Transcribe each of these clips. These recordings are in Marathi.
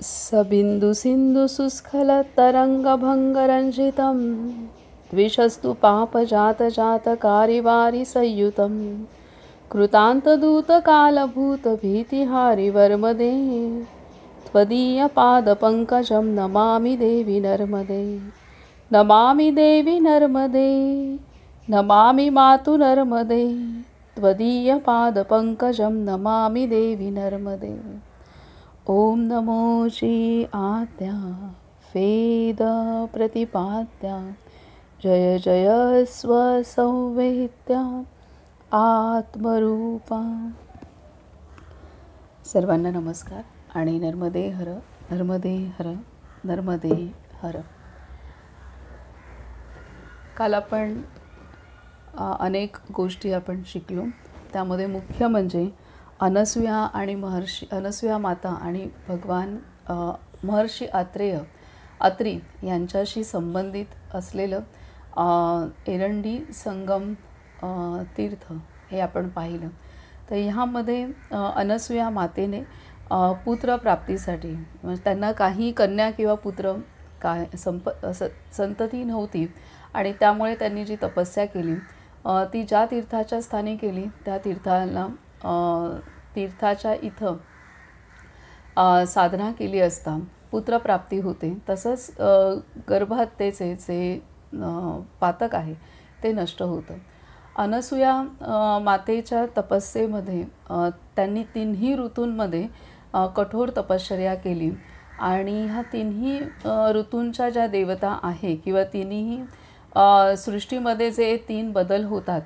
सबिंदु सिंधु सुस्खल तरंगभंगरंजितं द्विषस्तु पापजातजातकारिवारि संयुतं कृतान्तदूतकालभूतभीतिहारिवर्मदे त्वदीयपादपङ्कजं नमामि देवि नर्मदे। नमामि देवि नर्मदे, नमामि मातु नर्मदे, त्वदीयपादपङ्कजं नमामि देवि नर्मदे। ओम नमो श्री आद्या वेद प्रतिपाद्या जय जय स्वसंवेद्या आत्मरूपा। सर्वांना नमस्कार आणि नर्मदे हर, नर्मदे हर, नर्मदे हर। काल आपण अनेक गोष्टी आपण शिकलो, त्यामध्ये मुख्य म्हणजे अनसूया आणि अनसूया माता आणि भगवान महर्षी अत्री यांच्याशी संबंधित असलेलं एरंडी संगम तीर्थ हे आपण पाहिलं। तर ह्यामध्ये अनसूया मातेने पुत्रप्राप्तीसाठी, म्हणजे त्यांना काही कन्या किंवा पुत्र संतती नव्हती आणि त्यामुळे त्यांनी जी तपस्या केली ती ज्या तीर्थाच्या स्थानी केली त्या तीर्थाच्या इथं साधना केली असता पुत्रप्राप्ती होते। तसंच गर्भहत्येचे जे पातक आहे ते नष्ट होतं। अनसूया मातेच्या तपस्येमध्ये त्यांनी तिन्ही ऋतूंमध्ये कठोर तपश्चर्या केली आणि ह्या तिन्ही ऋतूंच्या ज्या देवता आहे किंवा तिन्ही सृष्टीमध्ये जे 3 बदल होतात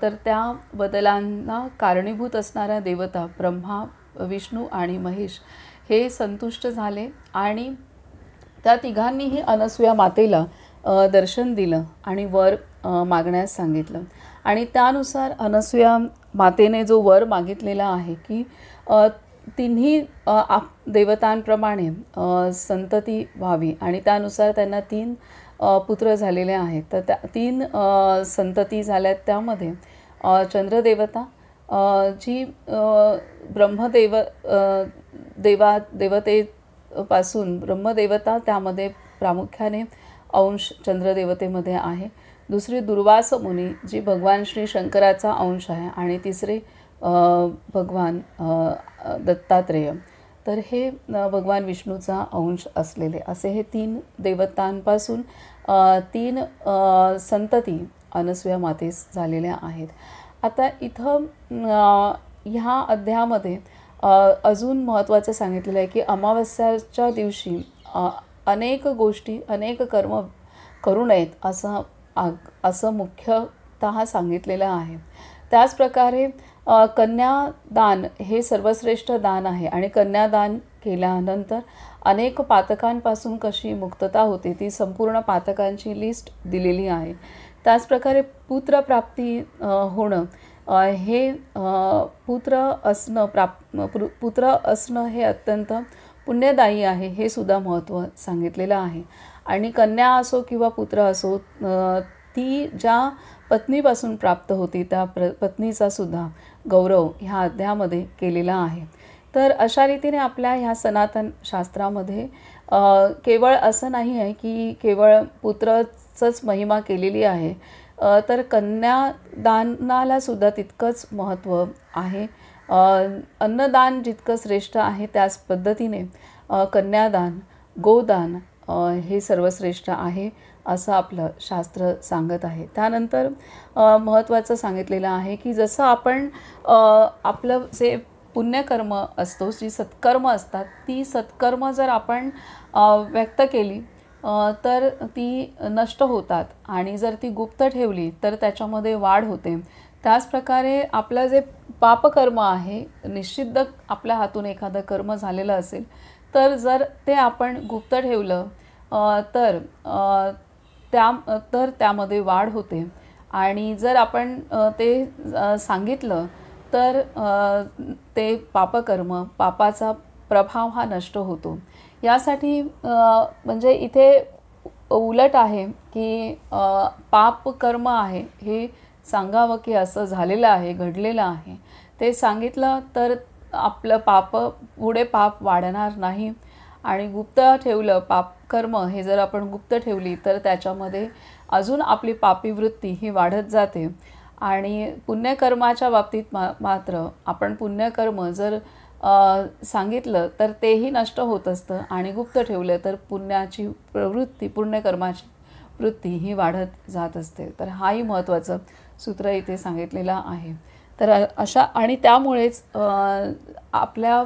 तर त्या बदलांना कारणीभूत असणाऱ्या देवता ब्रह्मा, विष्णू आणि महेश हे संतुष्ट झाले आणि त्या तिघांनीही अनसूया मातेला दर्शन दिलं आणि वर मागण्यास सांगितलं। आणि त्यानुसार अनसूया मातेने जो वर मागितलेला आहे की तिन्ही देवतांप्रमाणे संतती व्हावी आणि त्यानुसार त्यांना 3 पुत्र झालेले आहेत। तर त्या 3 संतती झाल्यात, त्यामध्ये चंद्रदेवता जी देवतेपासून ब्रह्मदेवता त्यामध्ये प्रामुख्याने अंश चंद्रदेवतेमध्ये आहे। दुसरी दुर्वास मुनी जी भगवान श्री शंकराचा अंश आहे आणि तिसरे भगवान दत्तात्रेय, तर हे भगवान विष्णूचा अंश असलेले असे हे 3 देवतांपासून 3 संतती अनसूया मातेस झालेल्या आहेत। आता इथं ह्या अध्यायामध्ये अजून महत्त्वाचं सांगितलेलं आहे की अमावस्याच्या दिवशी अनेक गोष्टी, अनेक कर्म करू नयेत असं मुख्यतः सांगितलेलं आहे। त्याचप्रकारे कन्यादान हे सर्वश्रेष्ठ दान आहे आणि कन्यादान केल्यानंतर अनेक पातकांपासून कशी मुक्तता होते ती संपूर्ण पातकांची लिस्ट दिलेली आहे। त्याचप्रकारे पुत्रप्राप्ती होणं हे पुत्र असणं हे अत्यंत पुण्यदायी आहे, हे सुद्धा महत्त्व सांगितलेलं आहे। आणि कन्या असो किंवा पुत्र असो ती ज्या पत्नीपासून प्राप्त होती त्या पत्नीचा सुद्धा गौरव ह्या अध्यायामध्ये केलेला आहे। तर अशा रीतीने आपल्या ह्या सनातन शास्त्रामध्ये केवळ असं नाही आहे की केवळ पुत्रचंच महिमा केलेली आहे, तर कन्यादानाला सुद्धा तितकंच महत्त्व आहे। अन्नदान जितकं श्रेष्ठ आहे त्याच पद्धतीने कन्यादान, गोदान हे सर्वश्रेष्ठ आहे असं आपलं शास्त्र सांगत आहे। त्यानंतर महत्त्वाचं सांगितलेलं आहे की जसं आपण आपलं जे पुण्यकर्म असतो, जी सत्कर्म असतात, ती सत्कर्म जर आपण व्यक्त केली तर ती नष्ट होतात आणि जर ती गुप्त ठेवली तर त्याच्यामध्ये वाढ होते। त्याचप्रकारे आपलं जे पापकर्म आहे, निश्चित आपल्या हातून एखादं कर्म झालेलं असेल तर जर ते आपण गुप्त ठेवलं तर त्यामध्ये वाढ होते आणि जर आपण ते सांगितलं तर ते पापकर्म, पापाचा प्रभाव हा नष्ट होतो। यासाठी म्हणजे इथे उलट आहे की पापकर्म आहे हे सांगावं की असं झालेलं आहे, घडलेलं आहे, ते सांगितलं तर आपलं पुढे पाप वाढणार नाही आणि गुप्त ठेवलं पापकर्म हे जर आपण गुप्त ठेवली तर त्याच्यामध्ये अजून आपली पापी वृत्ती ही वाढत जाते. आणि पुण्यकर्माच्या बाबतीत मात्र आपण पुण्यकर्म जर सांगितलं तर तेही नष्ट होत असतं आणि गुप्त ठेवलं तर पुण्याची प्रवृत्ती पुण्यकर्माची वृत्ती ही वाढत जात असते. तर हाही महत्त्वाचं सूत्र इथे सांगितलेलं आहे. तर अशा आणि त्यामुळेच आपल्या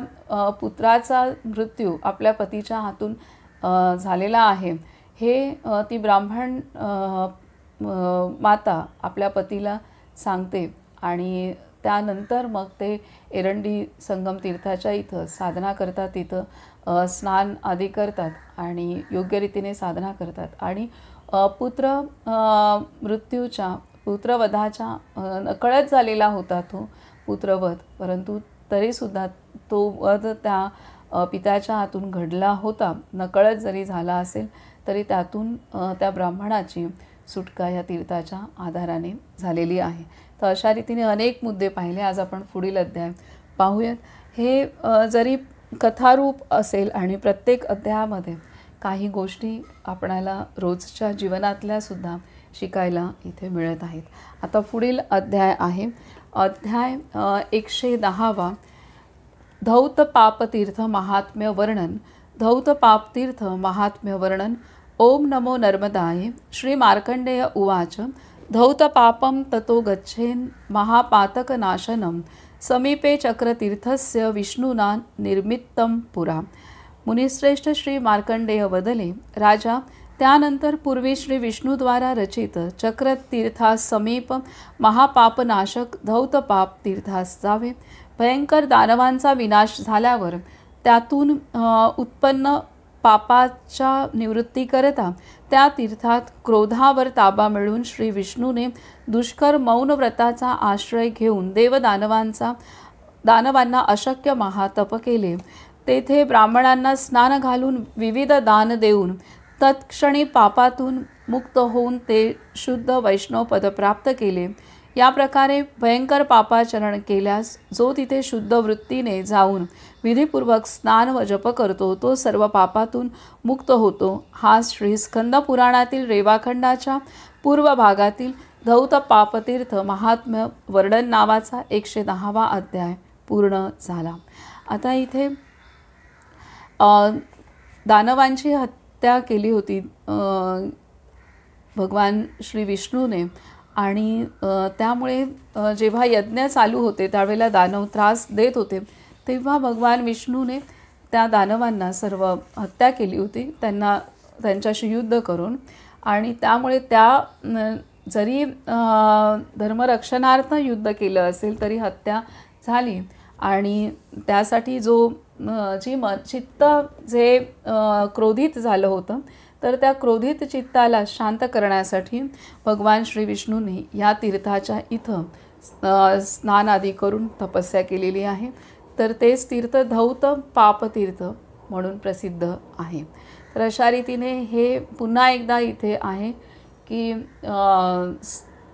पुत्राचा मृत्यू आपल्या पतीच्या हातून झालेला आहे हे ती ब्राह्मण माता आपल्या पतीला सांगते आणि त्यानंतर मग ते एरंडी संगम तीर्थाच्या इथं साधना करतात. तिथं स्नान आदी करतात आणि योग्य रीतीने साधना करतात आणि पुत्र मृत्यूच्या पुत्रवधाच्या नकळत झालेला होता तो पुत्रवध, परंतु तरीसुद्धा तो वध त्या पित्याच्या हातून घडला होता. नकळत जरी झाला असेल तरी त्यातून त्या ब्राह्मणाची सुटका या तीर्थाच्या आधाराने झालेली आहे. तर अशा रीतीने अनेक मुद्दे पाहिले. आज आपण पुढील अध्याय पाहूयात. हे जरी कथारूप असेल आणि प्रत्येक अध्यायामध्ये काही गोष्टी आपणाला रोजच्या जीवनातल्या सुद्धा शिकायला इथे मिळत आहेत. आता पुढील अध्याय आहे अध्याय 110 धौत पापतीर्थ महात्म्य वर्णन. धौत पापतीर्थ महात्म्य वर्णन. ओम नमो नर्मदाय. श्री मार्कंडेय उवाच. धौत पापम ततो गच्छेन महापातकनाशनम समीपे चक्रतीर्थस्य विष्णुना निर्मित्तम पुरा. मुनिश्रेष्ठ श्री मार्कंडेय वदले, राजा, त्यानंतर पूर्वी श्री विष्णूद्वारा रचित चक्रतीर्थास समीप महापापनाशक धौतपाप तीर्थास जावे. भयंकर दानवांचा विनाश झाल्यावर त्यातून उत्पन्न पापाच्या निवृत्तीकरता त्या तीर्थात क्रोधावर ताबा मिळून श्री विष्णूने दुष्कर मौन व्रताचा आश्रय घेऊन दानवांना अशक्य महातप केले. तेथे ब्राह्मणांना स्नान घालून विविध दान देऊन तत्क्षणी पापातून मुक्त होऊन ते शुद्ध वैष्णव पद प्राप्त केले. या प्रकारे भयंकर पापाचरण केल्यास जो तिथे शुद्ध वृत्तीने जाऊन विधीपूर्वक स्नान व जप करतो तो सर्व पापातून मुक्त होतो. हा श्री स्कंद पुराणातील रेवाखंडाच्या पूर्व भागातील धौत पापतीर्थ महात्म्य वर्णन नावाचा 110वा अध्याय पूर्ण झाला. आता इथे दानवांची हत्या केली होती भगवान श्री विष्णूने आणि त्यामुळे जेव्हा यज्ञ चालू होते त्यावेळेला दानव त्रास देत होते तेव्हा भगवान विष्णूने त्या दानवांना सर्व हत्या केली होती त्यांच्याशी युद्ध करून. आणि त्यामुळे त्या जरी धर्मरक्षणार्थ युद्ध केलं असेल तरी हत्या झाली. आणि त्यासाठी चित्त जे क्रोधित झालं होतं तर त्या क्रोधित चित्ताला शांत करण्यासाठी भगवान श्री विष्णूने या तीर्थाच्या इथं स्नान आदी करून तपस्या केलेली आहे. तर तेच तीर्थ धौत पापतीर्थ म्हणून प्रसिद्ध आहे. तर अशा रीतीने हे पुन्हा एकदा इथे आहे की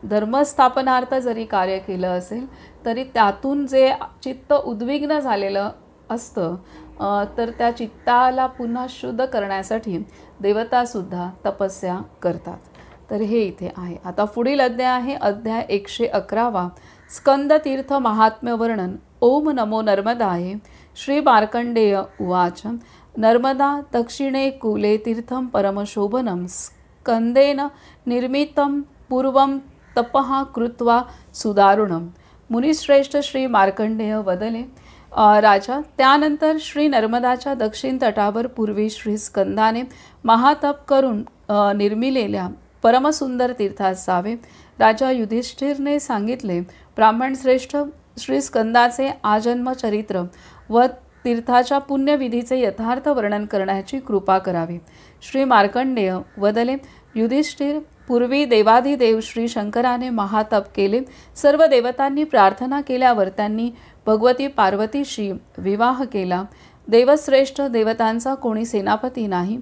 धर्मस्थापनार्थ जरी कार्य केलं असेल तरी त्यातून जे चित्त उद्विग्न झालेलं असतं तर त्या चित्ताला पुन्हा शुद्ध करण्यासाठी देवतासुद्धा तपस्या करतात. तर हे इथे आहे. आता पुढील अध्याय आहे अध्याय 111 स्कंदतीर्थ महात्म्य वर्णन. ओम नमो नर्मदाय. श्री मार्कंडेय उवाच. नर्मदा दक्षिणे कूले तीर्थम परमशोभनम स्कंदेन निर्मितं पूर्वं तपः कृत्वा सुदारुणम. मुनिश्रेष्ठ श्री मार्कंडेय वदले, राजा, त्यानंतर श्री नर्मदाच्या दक्षिण तटावर पूर्वी श्री स्कंदाने महातप करून निर्मिलेल्या परमसुंदर तीर्थात जावे. राजा युधिष्ठिरने सांगितले, ब्राह्मण श्रेष्ठ, श्री स्कंदाचे आजन्म चरित्र व तीर्थाच्या पुण्यविधीचे यथार्थ वर्णन करण्याची कृपा करावी. श्री मार्कंडेय वदले, युधिष्ठिर, पूर्वी देवाधिदेव श्री शंकराने महातप केले. सर्व देवतांनी प्रार्थना केल्यावर त्यांनी भगवती पार्वतीशी विवाह केला. देवश्रेष्ठ देवतांचा कोणी सेनापती नाही.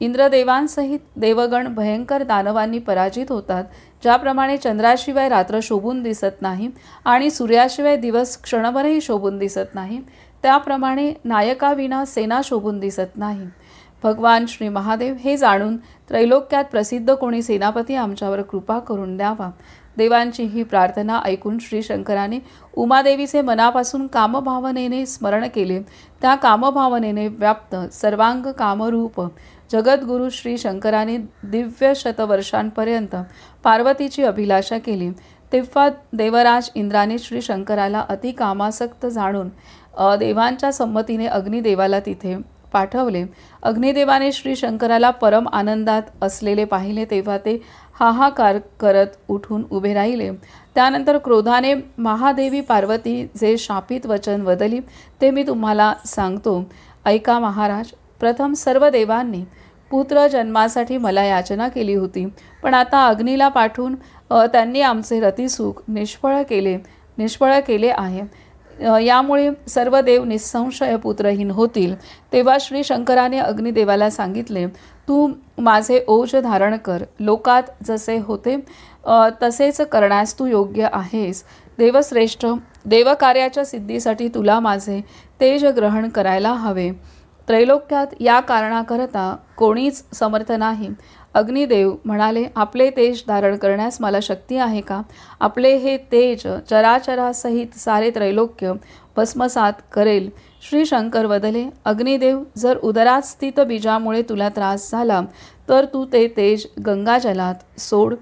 इंद्रदेवांसहित देवगण भयंकर दानवांनी पराजित होतात. ज्याप्रमाणे चंद्राशिवाय रात्र शोभून दिसत नाही आणि सूर्याशिवाय दिवस क्षणभरही शोभून दिसत नाही, त्याप्रमाणे नायकाविना सेना शोभून दिसत नाही. भगवान श्री महादेव हे जाणून त्रैलोक्यात प्रसिद्ध कोणी सेनापती आमच्यावर कृपा करून द्यावा. देवांची ही प्रार्थना ऐकून श्री शंकराने उमादेवीचे मनापासून कामभावनेने स्मरण केले. त्या कामभावनेने व्याप्त सर्वांग कामरूप जगद्गुरु श्री शंकराने दिव्य शतवर्षांपर्यंत पार्वतीची अभिलाषा केली. तेव्हा देवराज इंद्राने श्री शंकराला अति कामासक्त जाणून देवांच्या संमतीने अग्निदेवाला तिथे पाठवले. अग्निदेवाने श्री शंकराला परम आनंदात असलेले पाहिले तेव्हा ते हाहाकार करत उठून उभे राहिले. त्यानंतर क्रोधाने महादेवी पार्वती जे शापित वचन वदली ते मी तुम्हाला सांगतो. ऐका महाराज. प्रथम सर्व देवांनी पुत्र जन्मासाठी मला याचना केली होती, पण आता अग्नीला पाठवून त्यांनी आमचे रतिसुख निष्फळ केले आहे. यामुळे सर्व देव निसंशय पुत्रहीन होतील. तेव्हा श्री शंकराने अग्निदेवाला सांगितले, तू माझे ओज धारण कर. लोकात जसे होते तसेच करण्यास तू योग्य आहेस. देवश्रेष्ठ, देवकार्याच्या सिद्धीसाठी तुला माझे तेज ग्रहण करायला हवे. त्रैलोक्यात या कारणाकरता कोणीच समर्थ नाही. अग्निदेव म्हणाले, आपले तेज धारण करण्यास मला शक्ती आहे का? आपले हे तेज चराचरासहित सारे त्रैलोक्य भस्मसात करेल. श्री शंकर वदले, अग्निदेव, जर उदरात स्थित बीजामुळे तुला त्रास झाला तर तू ते तेज गंगाजलात सोड.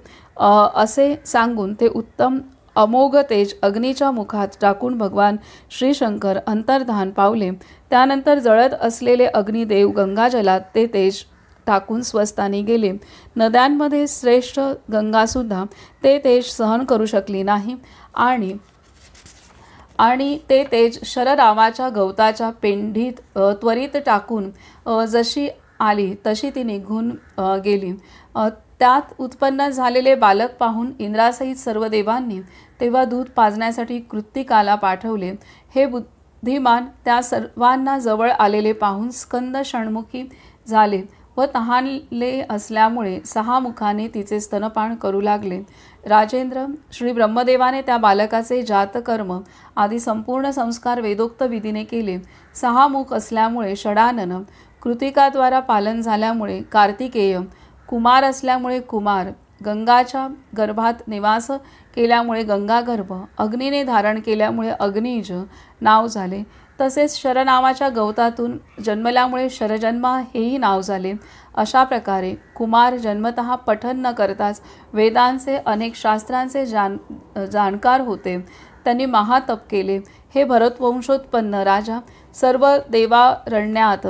असे सांगून ते उत्तम अमोघ तेज अग्नीच्या मुखात टाकून भगवान श्री शंकर अंतर्धान पावले. त्यानंतर जळत असलेले अग्निदेव गंगाजलात ते तेज टाकून स्वस्थानी गेले. नद्यांमध्ये श्रेष्ठ गंगासुद्धा ते तेज सहन करू शकली नाही आणि ते तेज शररावाच्या गवताच्या पेंढीत त्वरित टाकून जशी आली तशी ती निघून गेली. त्यात उत्पन्न झालेले बालक पाहून इंद्रासहित सर्व देवांनी तेव्हा दूध पाजण्यासाठी कृत्तिकाला पाठवले. हे बुद्धिमान त्या सर्वांना जवळ आलेले पाहून स्कंद षण्मुखी झाले व तहानले असल्यामुळे 6 मुखाने तिचे स्तनपान करू लागले. राजेंद्र, श्री ब्रह्मदेवाने त्या बालकाचे जातकर्म आदी संपूर्ण संस्कार वेदोक्त विधीने केले. 6 मुख असल्यामुळे षडानन, कृतिकाद्वारा पालन झाल्यामुळे कार्तिकेय, कुमार असल्यामुळे कुमार, गंगाच्या गर्भात निवास केल्यामुळे गंगागर्भ, अग्नीने धारण केल्यामुळे अग्निज नाव झाले. तसेच शर नावाच्या गवतातून जन्मल्यामुळे शरजन्मा हेही नाव झाले. अशा प्रकारे कुमार जन्मतः पठन न करताच वेदांचे अनेक शास्त्रांचे जाणकार होते. त्यांनी महातप केले. हे भरतवंशोत्पन्न राजा, सर्व देवारण्यात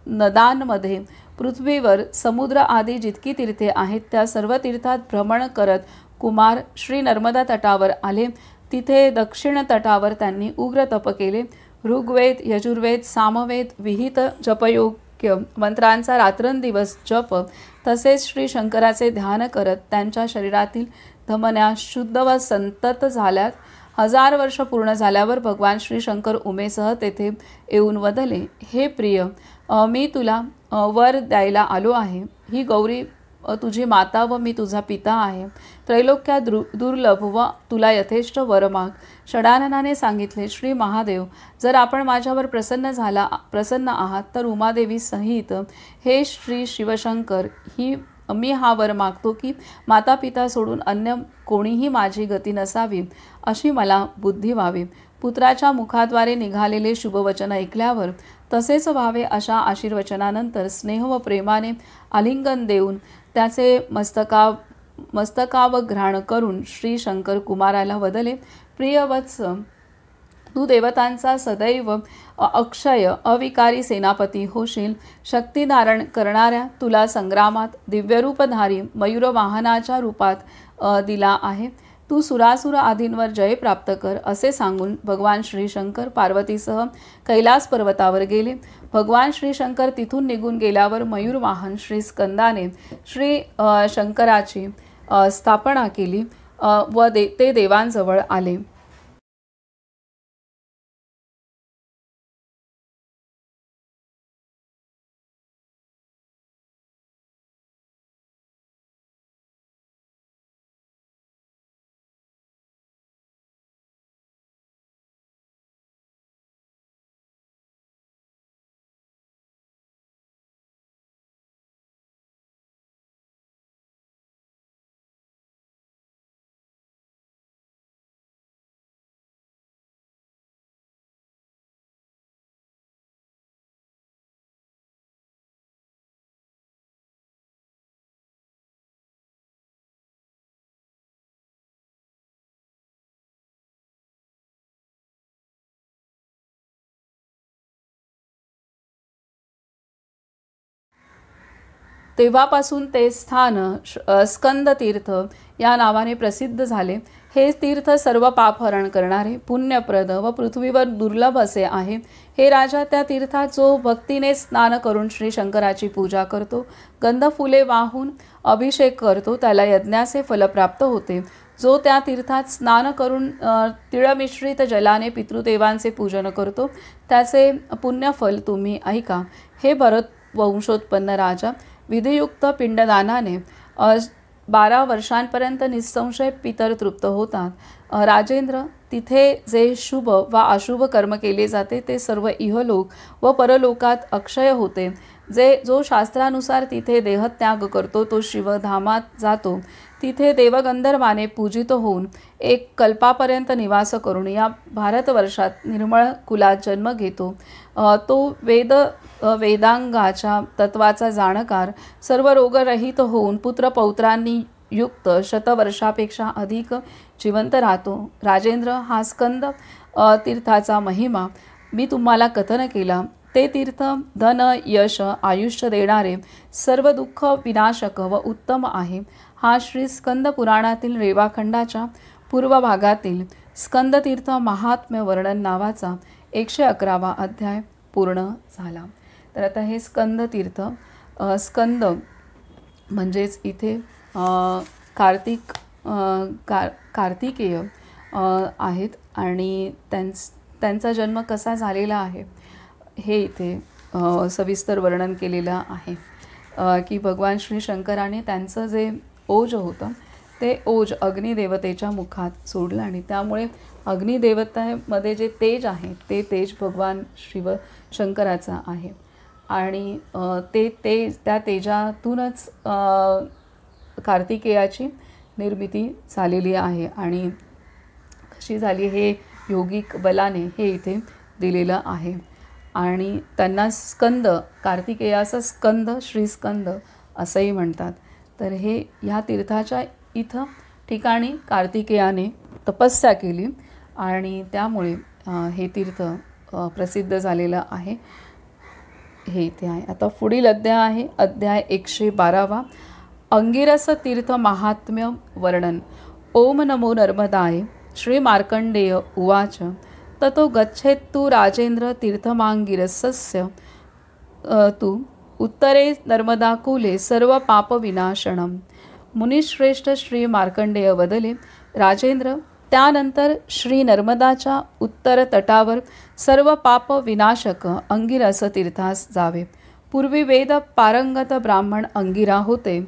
नदांमध्ये पृथ्वीवर समुद्र आदी जितकी तीर्थे आहेत त्या सर्व तीर्थात भ्रमण करत कुमार श्री नर्मदा तटावर आले. तिथे दक्षिण तटावर त्यांनी उग्र तप केले. ऋग्वेद, यजुर्वेद, सामवेद, विहित जपयोग्य मंत्रांचा रात्रंदिवस जप तसेच श्री शंकराचे ध्यान करत त्यांच्या शरीरातील धमन्या शुद्ध व संतत झाल्यात. 1000 वर्ष पूर्ण झाल्यावर भगवान श्री शंकर उमेसह तेथे येऊन वदले, हे प्रिय, मी तुला वर द्यायला आलो आहे. ही गौरी तुझी माता व मी तुझा पिता आहे. त्रैलोक्यात दुर्लभ व तुला यथेष्ट वर माग. षडाननाने सांगितले, श्री महादेव, जर आपण माझ्यावर प्रसन्न आहात तर उमादेवी सहित हे श्री शिवशंकर मी हा वर मागतो की माता पिता सोडून अन्य कोणीही माझी गती नसावी अशी मला बुद्धी व्हावी. पुत्राच्या मुखाद्वारे निघालेले शुभवचन ऐकल्यावर तसेच व्हावे अशा आशीर्वचनानंतर स्नेह व प्रेमाने आलिंगन देऊन त्याचे मस्तकावघ्राण करून श्री शंकर कुमाराला वदले, प्रियवत्स, तू देवतांचा सदैव अक्षय अविकारी सेनापती होशील. शक्ती धारण करणाऱ्या तुला संग्रामात दिव्यरूपधारी मयूरवाहनाच्या रूपात दिला आहे. तू सुरासुर आदींवर जय प्राप्त कर. असे सांगून भगवान श्री शंकर पार्वतीसह कैलास पर्वतावर गेले. भगवान श्री शंकर तिथून निघून गेल्यावर मयूरवाहन श्री स्कंदाने श्री शंकराची स्थापना केली व ते देवांजवळ आले. तेव्हापासून ते स्थान स्कंद तीर्थ या नावाने प्रसिद्ध झाले. हे तीर्थ सर्व पापहरण करणारे, पुण्यप्रद व पृथ्वीवर दुर्लभ असे आहे. हे राजा, त्या तीर्थात जो भक्तीने स्नान करून श्री शंकराची पूजा करतो, गंधफुले वाहून अभिषेक करतो, त्याला यज्ञाचे फल प्राप्त होते. जो त्या तीर्थात स्नान करून तिळमिश्रित जलाने पितृदेवांचे पूजन करतो, त्याचे पुण्यफल तुम्ही ऐका. हे भरत वंशोत्पन्न राजा, विधियुक्त पिंडदानाने 12 वर्षांपर्यंत निसंशय पितर तृप्त होतात. राजेंद्र, तिथे जे शुभ व अशुभ कर्म केले जाते ते सर्व इहलोक व परलोकात अक्षय होते. जो शास्त्रानुसार तिथे देहत्याग करतो तो शिवधामात जातो. तिथे देवगंधर्वाने पूजित होऊन 1 कल्पापर्यंत निवास करून या भारतवर्षात निर्मळ कुलात जन्म घेतो. तो वेदांगाच्या तत्वाचा जाणकार, सर्व रोगरहित होऊन पुत्रपौत्रांनी युक्त शतवर्षापेक्षा अधिक जिवंत राहतो. राजेंद्र, हा स्कंद तीर्थाचा महिमा मी तुम्हाला कथन केला. ते तीर्थ धन, यश, आयुष्य देणारे, सर्व दुःख विनाशक व उत्तम आहे. हा श्री स्कंद पुराणातील रेवाखंडाच्या पूर्व भागातील स्कंदतीर्थ महात्म्य वर्णन नावाचा 111वा अध्याय पूर्ण झाला. तर आता हे स्कंदतीर्थ, स्कंद म्हणजेच इथे कार्तिकेय आहेत आणि त्यांचा जन्म कसा झालेला आहे हे इथे सविस्तर वर्णन केलेलं आहे. की भगवान श्री शंकराने त्यांचं जे ओज होतं ते ओज अग्निदेवतेच्या मुखात सोडलं आणि त्यामुळे अग्निदेवतेमध्ये जे तेज आहे ते तेज भगवान शिव शंकराचा आहे आणि त्या तेजातूनच कार्तिकेयाची निर्मिती झालेली आहे. आणि कशी झाली हे योगिक बलाने हे इथे दिलेलं आहे. आणि त्यांना स्कंद, कार्तिकेयाचा स्कंद, श्रीस्कंद असंही म्हणतात. तर हे ह्या तीर्थाच्या इथं ठिकाणी कार्तिकेयाने तपस्या केली आणि त्यामुळे हे तीर्थ प्रसिद्ध झालेलं आहे. हे इथे आहे. आता पुढील अध्याय आहे अध्याय 112वा, अंगिरस तीर्थ महात्म्य वर्णन. ओम नमो नर्मदाय. श्री मार्कंडेय उवाच. ततो गच्छेत्तु राजेंद्र तीर्थमांगिरसस्य तु उत्तरे नर्मदाकूले सर्व पापविनाशनम. मुनिश्रेष्ठ श्री मार्कंडेय वदले, राजेंद्र, त्यानंतर श्री नर्मदाच्या उत्तर तटावर सर्व पाप विनाशक अंगिरस तीर्थास जावे. पूर्वी वेद पारंगत ब्राह्मण अंगिरा होते.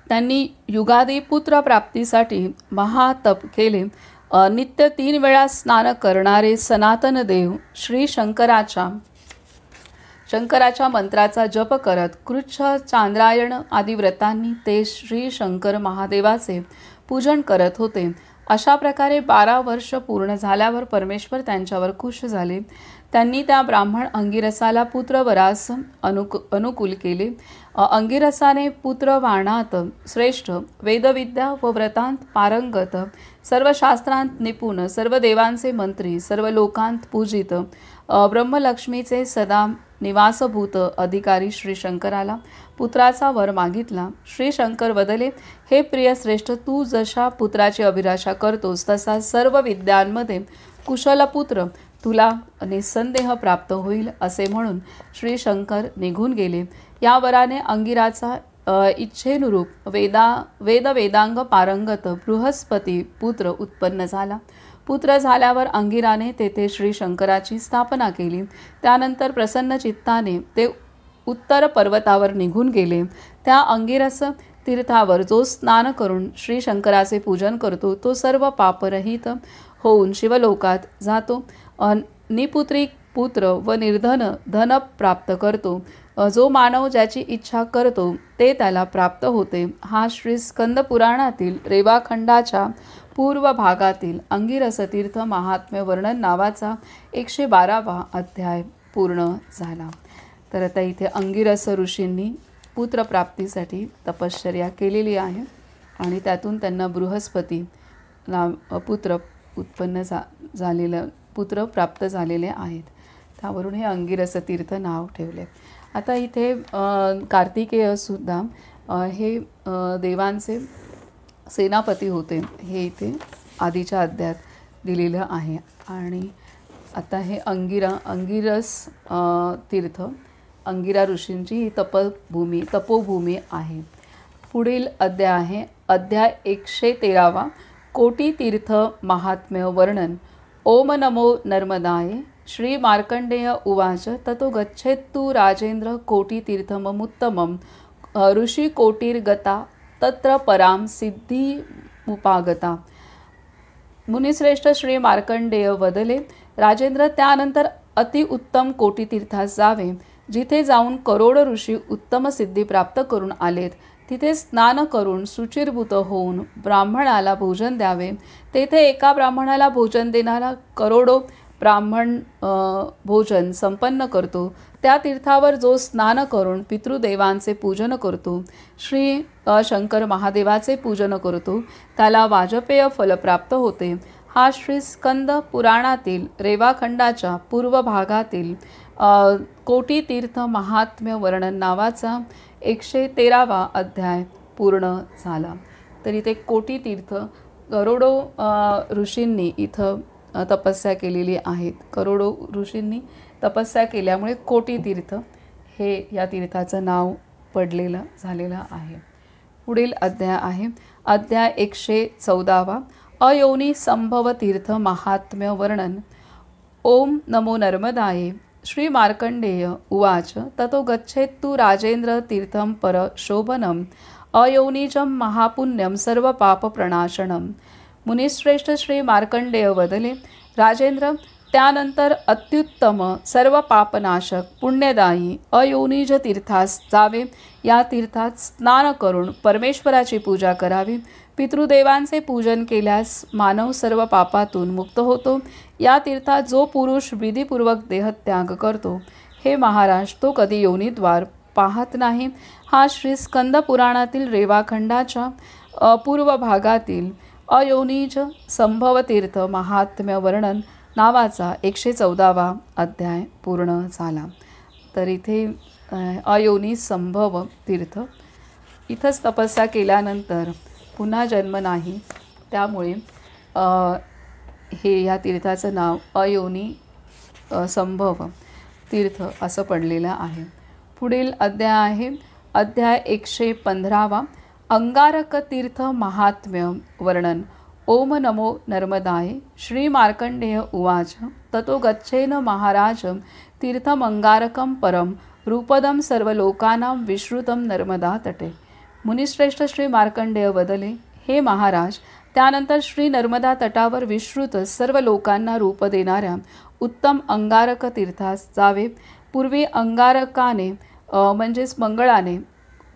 त्यांनी युगादी पुत्र प्राप्तीसाठी महातप केले. नित्य 3 वेळा स्नान करणारे सनातन देव श्री शंकराच्या मंत्राचा जप करत कृच्छ, चांद्रायण आदी व्रतांनी ते श्री शंकर महादेवाचे पूजन करत होते. अशा प्रकारे 12 वर्ष पूर्ण झाल्यावर परमेश्वर त्यांच्यावर खुश झाले. त्यांनी त्या ब्राह्मण अंगिरसाला पुत्रवरास अनुकूल केले. अंगिरसाने पुत्रवाणात श्रेष्ठ, वेदविद्या व व्रतांत पारंगत, सर्व शास्त्रांत निपुण, सर्व देवांचे मंत्री, सर्व लोकांत पूजित, ब्रह्मलक्ष्मीचे सदा निवासभूत अधिकारी श्री शंकराला पुत्राचा वर मागितला. श्री शंकर वदले, हे प्रिय श्रेष्ठ, तू जशा पुत्राची अभिलाषा करतोस तसा सर्व विद्यांमध्ये कुशल पुत्र तुला निसंदेह प्राप्त होईल. असे म्हणून श्री शंकर निघून गेले. या वराने अंगिराचा इच्छेनुरूप वेदांग पारंगत बृहस्पती पुत्र उत्पन्न झाला. पुत्र झाल्यावर अंगिराने तेथे श्री शंकराची स्थापना केली. त्यानंतर प्रसन्न चित्ताने ते उत्तर पर्वतावर निघून गेले. त्या अंगिरस तीर्थावर जो स्नान करून श्री शंकराचे पूजन करतो तो सर्व पापरहित होऊन शिवलोकात जातो. निपुत्रिक पुत्र व निर्धन धन प्राप्त करतो. जो मानव ज्याची इच्छा करतो ते त्याला प्राप्त होते. हा श्री स्कंद पुराणातील रेवाखंडाच्या पूर्व भागातील अंगिरस तीर्थ महात्म्य वर्णन नावाचा 112वा अध्याय पूर्ण झाला. तर आता इथे अंगिरस ऋषींनी पुत्रप्राप्तीसाठी तपश्चर्या केलेली आहे आणि त्यातून त्यांना बृहस्पती पुत्र उत्पन्न झालेलं पुत्र प्राप्त झालेले आहेत. त्यावरून हे अंगिरस तीर्थ नाव ठेवले. आता इथे कार्तिकेयसुद्धा हे देवांचे सेनापती होते, हे इथे आधीच्या अध्यायात दिलेलं आहे. आणि आता हे अंगिरस तीर्थ, अंगिरा ऋषींची ही तपोभूमी आहे. पुढील अध्याय आहे अध्याय 113 कोटी तीर्थ महात्म्य वर्णन. ओम नमो नर्मदाय. श्री मार्कंडेय उवाच ततो गच्छेत्तु राजेंद्र कोटितीर्थममुत्तमं ऋषिकोटिर्गता तत्र परां सिद्धिमुपागता. मुनिश्रेष्ठ श्री मार्कंडेय वदले, राजेंद्र त्यानंतर अतिउत्तम कोटितीर्थास जावे, जिथे जाऊन करोडो ऋषी उत्तम सिद्धी प्राप्त करून आलेत. तिथे स्नान करून शुचिर्भूत होऊन ब्राह्मणाला भोजन द्यावे. तेथे एका ब्राह्मणाला भोजन देणारा करोडो ब्राह्मण भोजन संपन्न करतो. त्या तीर्थावर जो स्नान करून पितृदेवांचे पूजन करतो, श्री शंकर महादेवाचे पूजन करतो, त्याला वाजपेय फल प्राप्त होते. हा श्री स्कंद पुराणातील रेवाखंडाच्या पूर्व भागातील कोटितीर्थ महात्म्य वर्णन नावाचा 113वा अध्याय पूर्ण झाला. तर इथे कोटितीर्थ करोडो ऋषींनी इथं तपस्या केलेली आहेत. करोडो ऋषींनी तपस्या केल्यामुळे कोटितीर्थ हे या तीर्थाचं नाव पडलेलं झालेलं आहे. पुढील अध्याय आहे अध्याय 114 अयोनी संभव तीर्थ महात्म्य वर्णन. ओम नमो नर्मदाय. श्री मार्कंडेय उवाच ततो गच्छेत्तु राजेंद्र तीर्थं परशोभनम् अयोनिजं महापुण्यं सर्वपापप्रणाशनम्. मुनिश्रेष्ठ श्री मार्कंडेय वदले, राजेंद्र त्यानंतर अत्युत्तम सर्व पापनाशक पुण्यदायी अयोनिज तीर्थास जावे. या तीर्थात स्नान करून परमेश्वराची पूजा करावी. पितृदेवांचे पूजन केल्यास मानव सर्व पापातून मुक्त होतो. या तीर्थात जो पुरुष विधीपूर्वक देहत्याग करतो, हे महाराज, तो कधी योनीद्वार पाहत नाही. हा श्री स्कंद पुराणातील रेवाखंडाच्या पूर्व भागातील अयोनिज संभव तीर्थ महात्म्य वर्णन नावाचा 114वा अध्याय पूर्ण झाला. तर इथे अयोनी संभव तीर्थ, इथंच तपस्या केल्यानंतर पुन्हा जन्म नाही, त्यामुळे हे या तीर्थाचं नाव अयोनी संभव तीर्थ असं पडलेलं आहे. पुढील अध्याय आहे अध्याय 115 अंगारक तीर्थ महात्म्य वर्णन. ओम नमो नर्मदाय. श्री मार्कंडेय उवाच ततो गच्छेन महाराज तीर्थमंगारकं परम रूपदं सर्वलोकानां विश्रुतं नर्मदा तटे. मुनिश्रेष्ठ श्री मार्कंडेय वदले, हे महाराज, त्यानंतर श्री नर्मदा तटावर विश्रुत सर्व लोकांना रूप देणाऱ्या उत्तम अंगारक तीर्थास जावे. पूर्वी अंगारकाने म्हणजेच मंगळाने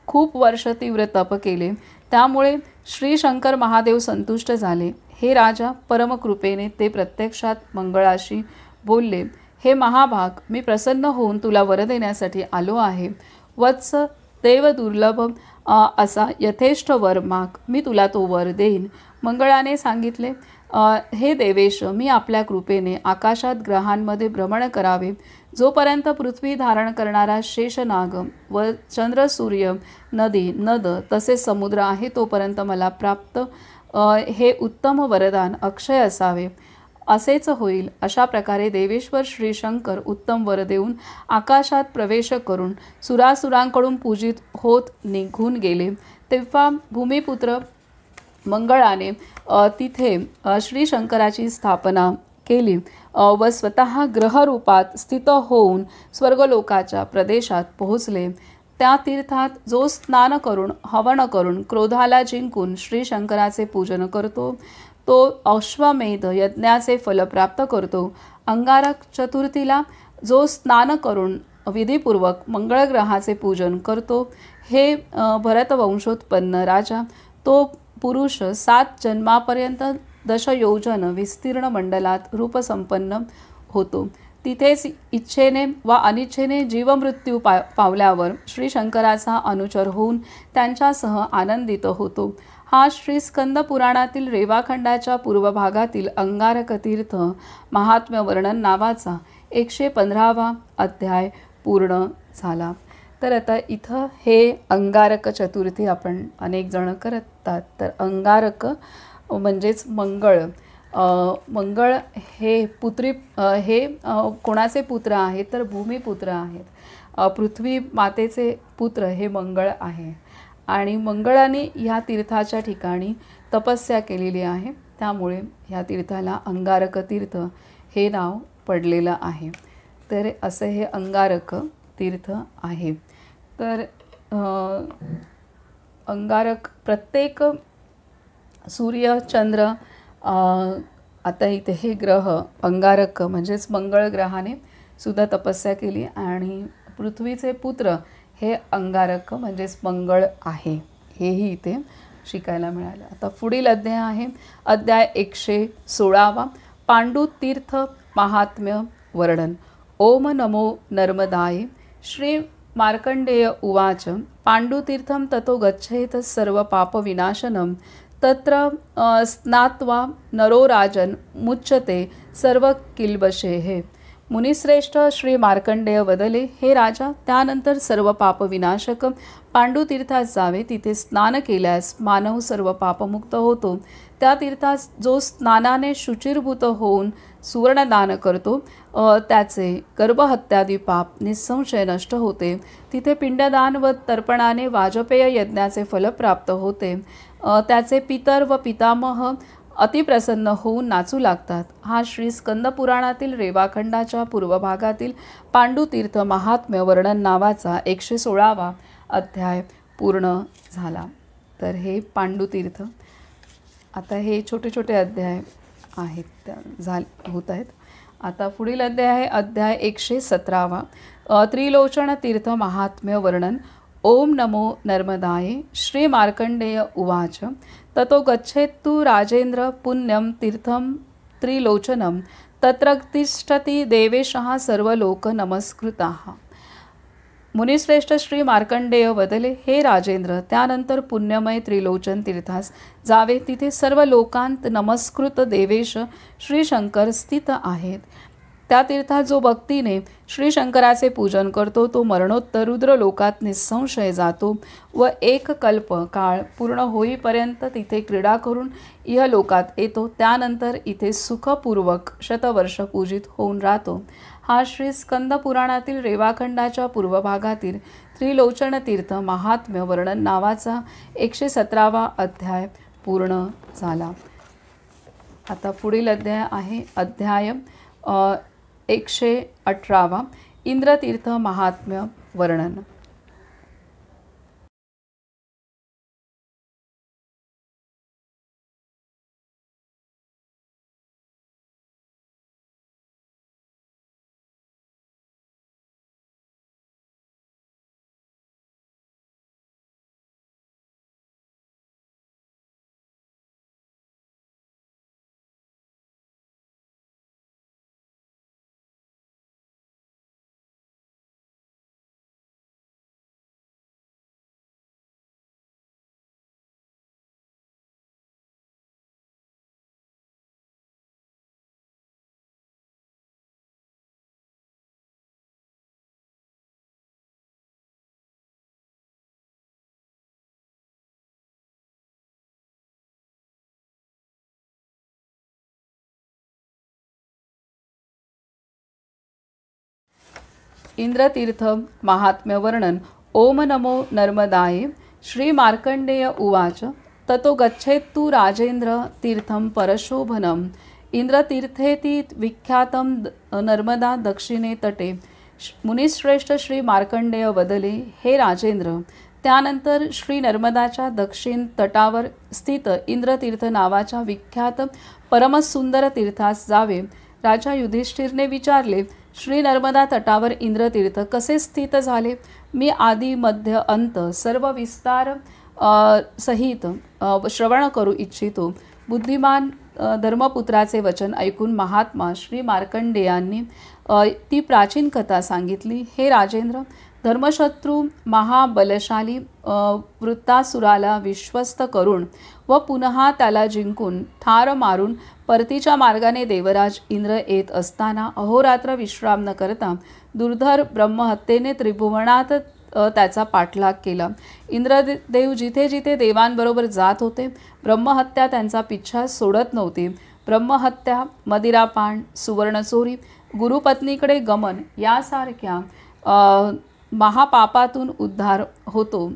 खूप वर्ष तीव्र तप केले, त्यामुळे श्री शंकर महादेव संतुष्ट झाले. हे राजा, परमकृपेने ते प्रत्यक्षात मंगळाशी बोलले, हे महाभाग, मी प्रसन्न होऊन तुला वर देण्यासाठी आलो आहे. वत्स, देव दुर्लभ असा यथेष्ट वर माग, मी तुला तो वर देईन. मंगळाने सांगितले, हे देवेश, मी आपल्या कृपेने आकाशात ग्रहांमध्ये भ्रमण करावे. जोपर्यंत पृथ्वी धारण करणारा शेषनाग व चंद्र, सूर्य, नदी, नद तसेच समुद्र आहे, तोपर्यंत मला प्राप्त हे उत्तम वरदान अक्षय असावे. असेच होईल. अशा प्रकारे देवेश्वर श्री शंकर उत्तम वर देऊन आकाशात प्रवेश करून सुरासुरांकडून पूजित होत निघून गेले. तेव्हा भूमिपुत्र मंगळाने तिथे श्री शंकराची स्थापना केली व स्वतः ग्रहरूपात स्थित होऊन स्वर्गलोकाच्या प्रदेशात पोहोचले. त्या तीर्थात जो स्नान करून हवन करून क्रोधाला जिंकून श्री शंकराचे पूजन करतो, तो अश्वमेध यज्ञाचे फल प्राप्त करतो. अंगारक चतुर्थीला जो स्नान करून विधीपूर्वक मंगळग्रहाचे पूजन करतो, हे भरतवंशोत्पन्न राजा, तो पुरुष 7 जन्मापर्यंत दशयोजन विस्तीर्ण मंडलात रूपसंपन्न होतो. तिथेच इच्छेने व अनिच्छेने जीवमृत्यू पावल्यावर श्री शंकराचा अनुचर होऊन त्यांच्यासह आनंदित होतो. हा श्री स्कंद पुराणातील रेवाखंडाच्या पूर्व भागातील अंगारक तीर्थ महात्म्य वर्णन नावाचा 115वा अध्याय पूर्ण झाला. तर आता इथं हे अंगारक चतुर्थी आपण अनेक जण करतात. तर अंगारक म्हणजेच मंगळ. मंगळ हे कोणाचे पुत्र आहेत तर भूमिपुत्र आहेत. पृथ्वी मातेचे पुत्र हे मंगळ आहे आणि मंगळाने ह्या तीर्थाच्या ठिकाणी तपस्या केलेली आहे. त्यामुळे ह्या तीर्थाला अंगारक तीर्थ हे नाव पडलेलं आहे. तर असं हे अंगारक तीर्थ आहे. तर अंगारक प्रत्येक सूर्य चंद्र आता इथे हे ग्रह अंगारक म्हणजेच मंगळ ग्रहाने सुद्धा तपस्या केली आणि पृथ्वीचे पुत्र हे अंगारक म्हणजेच मंगळ आहे, हेही इथे शिकायला मिळालं. आता पुढील अध्याय आहे अध्याय 116 पांडुतीर्थ महात्म्य वर्णन. ओम नमो नर्मदाय. श्री मार्कंडेय उवाच पांडुतीर्थं ततो गच्छेत सर्व पापविनाशनं तत्र स्नात्वा नरो राजन मुच्यते सर्व किल्बशेः. मुनिश्रेष्ठ श्री मार्कंडेय वदले, हे राजा, त्यानंतर सर्व पापविनाशक पांडुतीर्थास जावे. तिथे स्नान केल्यास मानव सर्व पापमुक्त होतो. त्या तीर्थास जो स्नानाने शुचिर्भूत होऊन सुवर्णदान करतो त्याचे गर्भहत्यादी पाप निःसंशय नष्ट होते. तिथे पिंडदान व तर्पणाने वाजपेय यज्ञाचे फल प्राप्त होते. त्याचे पितर व पितामह अतिप्रसन्न होऊन नाचू लागतात. हा श्री स्कंद पुराणातील रेवाखंडाच्या पूर्व भागातील पांडुतीर्थ महात्म्य वर्णन नावाचा 116वा अध्याय पूर्ण झाला. तर हे पांडुतीर्थ. आता हे छोटे छोटे अध्याय आहेत होत आहेत. आता पुढील अध्याय आहे अध्याय 117 त्रिलोचन तीर्थ महात्म्य वर्णन. ओम नमो नर्मदाय. श्री मार्कंडेय उवाच ततो गच्छेत्तु राजेंद्र पुण्यं तीर्थं त्रिलोचनं तत्र तिष्ठति देवेशः सर्वलोक नमस्कृताः. मुनिश्रेष्ठ श्री मार्कंडेय वदले, हे राजेंद्र, त्यानंतर पुण्यमय त्रिलोचन तीर्थास जावे. तिथे सर्व लोकांत नमस्कृत देवेश श्री शंकर स्थित आहेत. त्या तीर्थात जो भक्तीने श्री शंकराचे पूजन करतो तो मरणोत्तर रुद्र लोकात निःसंशय जातो व एक कल्प काळ पूर्ण होईपर्यंत तिथे क्रीडा करून इहलोकात येतो. त्यानंतर इथे सुखपूर्वक शतवर्ष पूजित होऊन राहतो. हा श्री स्कंद पुराणातील रेवाखंडाच्या पूर्व भागातील त्रिलोचन तीर्थ महात्म्य वर्णन नावाचा 117वा अध्याय पूर्ण झाला. आता पुढील अध्याय आहे अध्याय 118 इंद्रतीर्थ महात्म्य वर्णन. इंद्रतीर्थ महात्म्य वर्णन. ओम नमो नर्मदाय. श्री मार्कंडेय उवाच ततो गच्छेत्तु राजेंद्र तीर्थं परशोभनम्. इंद्रतीर्थेति विख्यातं नर्मदा दक्षिणे तटे. मुनिश्रेष्ठ श्री मार्कंडेय वदले, हे राजेंद्र, त्यानंतर श्री नर्मदाच्या दक्षिण तटावर स्थित इंद्रतीर्थ नावाच्या विख्यात परमसुंदर तीर्थास जावे. राजा युधिष्ठिरने विचारले, श्री नर्मदा तटावर इंद्रतीर्थ कसे स्थित झाले? मी आदि मध्य अंत सर्व विस्तार सहित श्रवण करू इच्छितो. बुद्धिमान धर्मपुत्राचे वचन ऐकून महात्मा श्री मार्कंडेयांनी ती प्राचीन कथा सांगितली. हे राजेंद्र, धर्मशत्रू महाबलशाली वृत्तासुराला विश्वस्त करून व पुन्हा त्याला जिंकून ठार मारून परतीच्या मार्गाने देवराज इंद्र येत असताना अहोरात्र विश्राम न करता दुर्धर ब्रह्महत्येने त्रिभुवनात त्याचा पाठलाग केला. इंद्रदेव जिथे जिथे देवांबरोबर जात होते, ब्रह्महत्या त्यांचा पिच्छा सोडत नव्हती. ब्रह्महत्या, मदिरापान, सुवर्णचोरी, गुरुपत्नीकडे गमन यासारख्या महापापातून उद्धार होतो.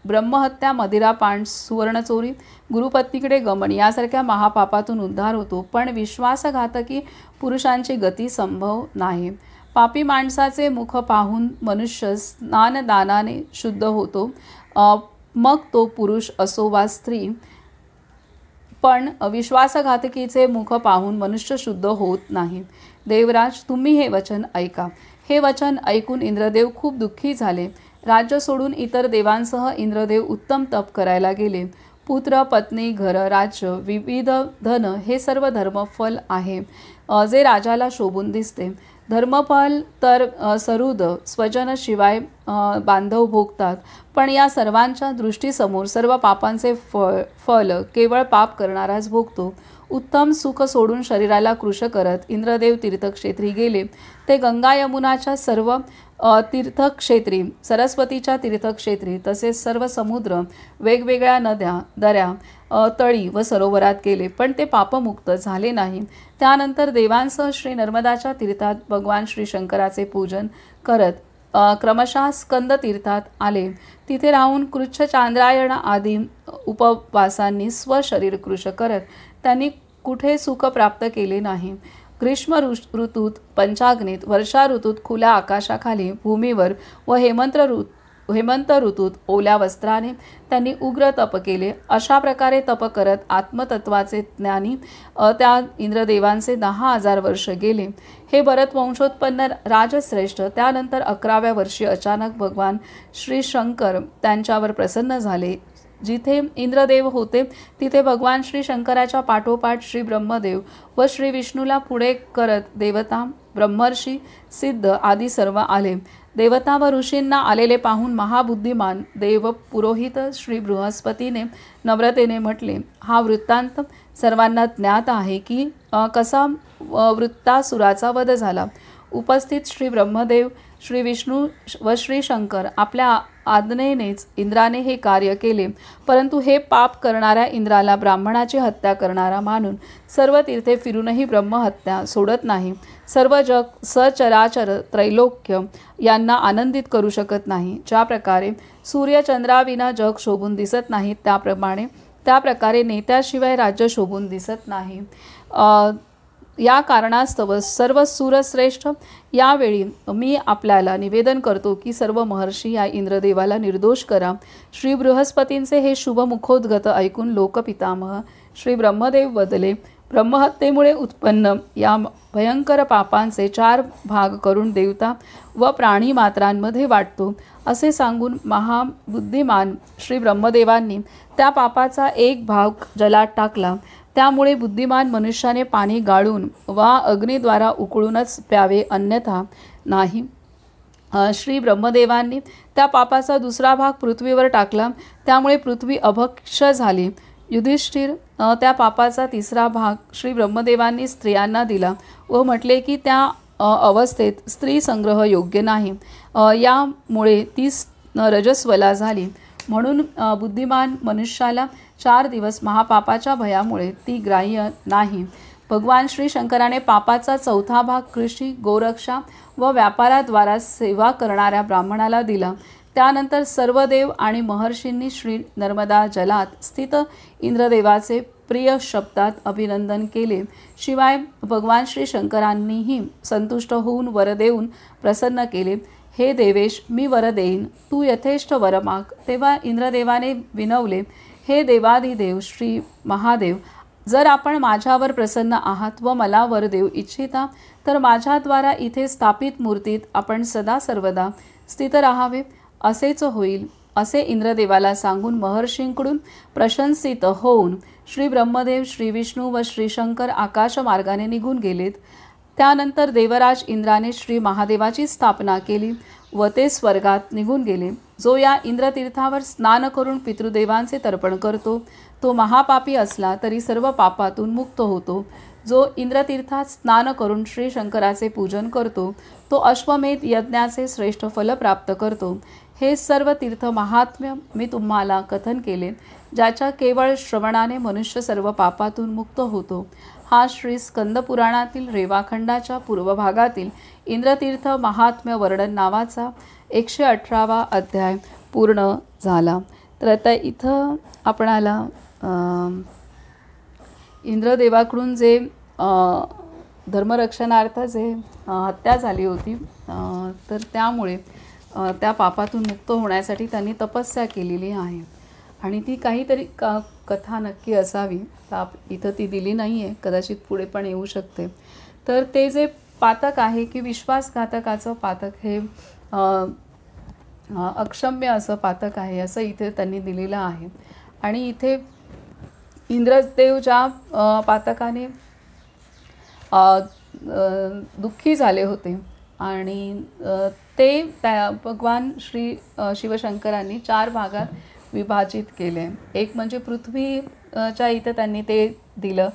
ब्रह्महत्या, मदिरापान, सुवर्णचोरी, गुरुपत्नीकडे गमन यासारख्या महापापातून उद्धार होतो, पण विश्वासघातकी पुरुषांची गती संभव नाही. पापी माणसाचे मुख पाहून मनुष्य स्नानदानाने शुद्ध होतो, मग तो पुरुष असो वा स्त्री, पण विश्वासघातकीचे मुख पाहून मनुष्य शुद्ध होत नाही. देवराज, तुम्ही हे वचन ऐका. हे वचन ऐकून इंद्रदेव खूप दुःखी झाले. राज्य सोडून इतर देवांसह इंद्रदेव उत्तम तप करायला गेले. पुत्र, पत्नी, घर, राज्य, विविध धन हे सर्व धर्मफल आहे जे राजाला शोभून दिसते. धर्मफल तर सरुद स्वजन शिवाय बांधव भोगतात, पण या सर्वांच्या दृष्टीसमोर सर्व पापांचे फल केवळ पाप करणाराच भोगतो. उत्तम सुख सोडून शरीराला कृश करत इंद्रदेव तीर्थक्षेत्री गेले. ते गंगा यमुनाच्या सर्व तीर्थक्षेत्री, सरस्वतीच्या तीर्थक्षेत्री, तसेच सर्व समुद्र, वेगवेगळ्या नद्या, दऱ्या, तळी व सरोवरात गेले, पण ते पापमुक्त झाले नाही. त्यानंतर देवांसह श्री नर्मदाच्या तीर्थात भगवान श्री शंकराचे पूजन करत क्रमशः स्कंद तीर्थात आले. तिथे राहून कृच्छ, चांद्रायण आदी उपवासांनी स्वशरीर कृश करत त्यांनी कुठे सुख प्राप्त केले नाही. ग्रीष्म ऋतूत पंचाग्नीत, वर्षा ऋतूत खुल्या आकाशाखाली भूमीवर व हेमंत ऋतूत ओल्या वस्त्राने त्यांनी उग्र तप केले. अशा प्रकारे तप करत आत्मतत्वाचे ज्ञानी त्या इंद्रदेवांचे 10,000 वर्ष गेले. हे भरत वंशोत्पन्न राजश्रेष्ठ, त्यानंतर 11व्या वर्षी अचानक भगवान श्री शंकर त्यांच्यावर प्रसन्न झाले. जिथे इंद्रदेव होते तिथे भगवान श्री शंकराच्या पाठोपाठ श्री ब्रह्मदेव व श्री विष्णूला पुढे करत देवता, ब्रह्मर्षी, सिद्ध आदी सर्व आले. देवता व ऋषींना आलेले पाहून महाबुद्धिमान देव पुरोहित श्री बृहस्पतीने नम्रतेने म्हटले, हा वृत्तांत सर्वांना ज्ञात आहे की कसा वृत्तासुराचा वध झाला. उपस्थित श्री ब्रह्मदेव, श्री विष्णू व श्री शंकर आपल्या आज्ञेनेच इंद्राने हे कार्य केले. परंतु हे पाप करणाऱ्या इंद्राला ब्राह्मणाची हत्या करणारा मानून सर्व तीर्थे फिरूनही ब्रह्महत्या सोडत नाही. सर्व जग सचराचर त्रैलोक्य यांना आनंदित करू शकत नाही. ज्या प्रकारे सूर्यचंद्राविना जग शोभून दिसत नाही, त्या प्रकारे नेत्याशिवाय राज्य शोभून दिसत नाही. या कारणास्तव सर्व सूरश्रेष्ठ, यावेळी मी आपल्याला निवेदन करतो की सर्व महर्षी या इंद्रदेवाला निर्दोष करा. श्री बृहस्पतींचे हे शुभ मुखोद्गत ऐकून लोकपितामह श्री ब्रह्मदेव बदले ब्रह्महत्येमुळे उत्पन्न या भयंकर पापांचे 4 भाग करून देवता व प्राणी मात्रांमध्ये वाटतो असे सांगून महाबुद्धिमान श्री ब्रह्मदेवांनी त्या पापाचा 1 भाग जलात टाकला. त्यामुळे बुद्धिमान मनुष्याने पाणी गाळून वा अग्नीद्वारा उकळूनच प्यावे, अन्यथा नाही. श्री ब्रह्मदेवांनी त्या पापाचा 2रा भाग पृथ्वीवर टाकला. त्यामुळे पृथ्वी अभक्ष्य झाली. युधिष्ठिर, त्या पापाचा 3रा भाग श्री ब्रह्मदेवांनी स्त्रियांना दिला व म्हटले की त्या अवस्थेत स्त्री संग्रह योग्य नाही, यामुळे ती रजस्वला झाली. म्हणून बुद्धिमान मनुष्याला 4 दिवस महापापाच्या भयामुळे ती ग्राह्य नाही. भगवान श्री शंकराने पापाचा 4था भाग कृषी, गोरक्षा व व्यापाराद्वारा सेवा करणाऱ्या ब्राह्मणाला दिला. त्यानंतर सर्व देव आणि महर्षींनी श्री नर्मदा जलात स्थित इंद्रदेवाचे प्रिय शब्दात अभिनंदन केले. शिवाय भगवान श्री शंकरांनीही संतुष्ट होऊन वर देऊन प्रसन्न केले. हे देवेश, मी वर देईन, तू यथेष्ट वर माग. तेव्हा इंद्रदेवाने विनवले, हे देवाधिदेव श्री महादेव, जर आपण माझ्यावर प्रसन्न आहात व मला वर देऊ इच्छिता तर माझ्याद्वारा इथे स्थापित मूर्तीत आपण सदा सर्वदा स्थित राहावे, असेच होईल. असे इंद्रदेवाला सांगून महर्षींकडून प्रशंसित होऊन श्री ब्रह्मदेव, श्री विष्णू व श्री शंकर आकाशमार्गाने निघून गेलेत. त्यानंतर देवराज इंद्राने श्री महादेवाची स्थापना केली व ते स्वर्गात निघून गेले. जो या इंद्रतीर्थावर स्नान करून पितृदेवांचे तर्पण करतो तो महापापी असला तरी सर्व पापातून मुक्त होतो. जो इंद्रतीर्थात स्नान करून श्री शंकराचे पूजन करतो तो अश्वमेध यज्ञाचे श्रेष्ठ फल प्राप्त करतो. हे सर्व तीर्थ महात्म्य मी तुम्हाला कथन केले, ज्याच्या केवळ श्रवणाने मनुष्य सर्व पापातून मुक्त होतो. हा श्री स्कंद पुराणातील रेवाखंडाच्या पूर्व भागातील इंद्रतीर्थ महात्म्य वर्णन नावाचा 118वा अध्याय पूर्ण झाला. तर आता इथं आपणाला इंद्रदेवाकडून जे धर्मरक्षणार्थ जे हत्या झाली होती, तर त्यामुळे त्या पापातून मुक्त होण्यासाठी त्यांनी तपस्या केलेली आहे आणि ती काहीतरी कथा नक्की असावी. इथं ती दिली नाही आहे, कदाचित पुढे पण येऊ शकते. तर ते जे पातक आहे की विश्वासघातकाचं पातक हे अक्षम्य असं पातक आहे असं इथे त्यांनी दिलेलं आहे. आणि इथे इंद्रदेव ज्या पातकाने दुःखी झाले होते आणि ते त्या भगवान श्री शिवशंकरांनी 4 भागात विभाजित केले. एक म्हणजे पृथ्वीच्या इथे त्यांनी ते दिलं,